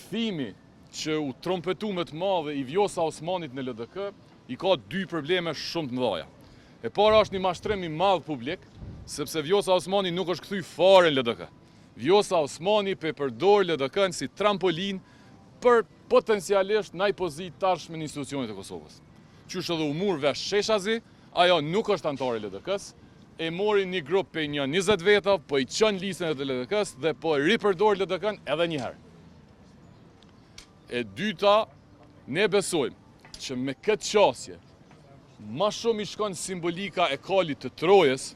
Kthimi që u trompetu me të madhe i Vjosa Osmanit në LDK i ka dy probleme shumë të mëdha. E para është një mashtrim i madh publik, sepse Vjosa Osmani nuk është kthy fare në LDK. Vjosa Osmani përdor LDK-n si trampolin për potencialisht ndaj pozitë tashme në institucionet e Kosovës. Qysh edhe u mur vesh Sheshazi, ajo nuk është antare LDK-s, e mori një grup për një 20 veta, po i qën listën e LDK-s dhe po ripërdor LDK-n edhe një herë. E dyta, ne besojmë që me këtë qasje, ma shumë i shkon simbolika e kalit të Trojës,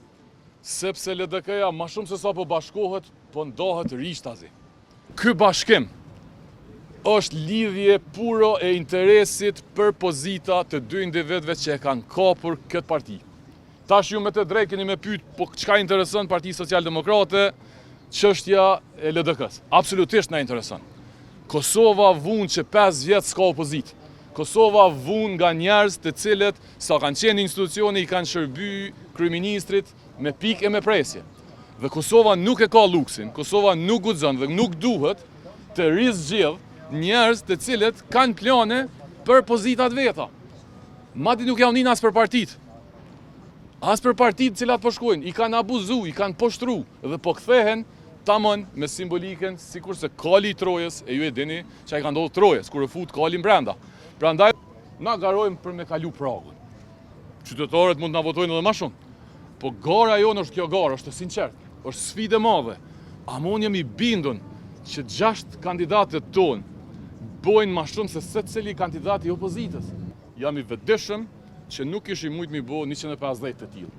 sepse LDK-ja ma shumë se sa po bashkohet, po ndohet rishtazi. Ky bashkim është lidhje puro e interesit për pozita të dy individëve që e kanë kapur këtë parti. Tash ju me të drejtë keni me pyet, po çka intereson Partia Socialdemokrate, çështja e LDK-s. Absolutisht na intereson. Kosova vun që 5 vjet s'ka opozit. Kosova vun nga njerëz të cilët sa kanë qenë institucione i kanë shërby kryeministrit me pikë e me presje. Dhe Kosova nuk e ka luksin, Kosova nuk guxon dhe nuk duhet të rizgjidh njerëz të cilët kanë plane për pozitat veta. Madje nuk janë as për partit. As për partit cilat po shkojnë, i kanë abuzu, i kanë poshtru dhe po kthehen tamam me simbolikën, sikur se kali i Trojës, e ju e dini që ai ka ndodhur Trojës, kur e fut kalin brenda. Prandaj na garojmë për me kalu pragun. Qytetarët mund të na votojnë edhe më shumë. Po gara jonë është kjo garë, është e sinqert, është sfidë e madhe. A mund jemi bindun që 6 kandidatët tonë bojnë më shumë se secili kandidat i opozitës? Jam i vetëdijshëm që nuk kishim mujt mi bo 150 të tillë.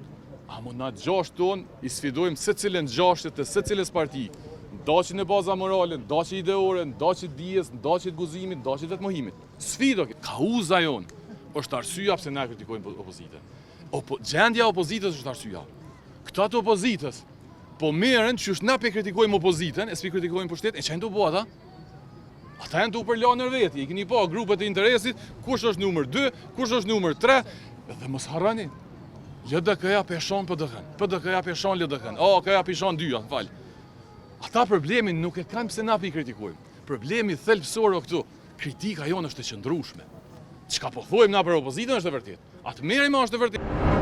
A mund na 6 tonë i sfidojmë secilën 6 të secilës parti, ndaqjen e baza morale, ndaqjen ideore, ndaqjen dijes, ndaqjen guzimit, ndaqjen vetë mohimit. Sfidë, kauza jonë është arsyeja pse na kritikojnë opozitën. Gjendja e opozitës është arsyeja. Këta të opozitës po merren që na pe kritikojmë opozitën, e s'pi kritikojmë pushtetin, e çajnë të bëu ata? Ata janë të u përlanë vetë, i keni pa grupet e interesit, kush është numër 2, kush është numër 3, dhe mos harroni. LDK-ja peshon PDK-n, PDK-ja peshon LDK-n, AK-ja peshon 2, fal. Ata problemin nuk e kanë pse na pi kritikojmë. Problemi thelbësor këtu, kritika jonë është e qëndrueshme. Çka po thojmë na për opozitën është e vërtetë. Atë merrim është e vërtetë.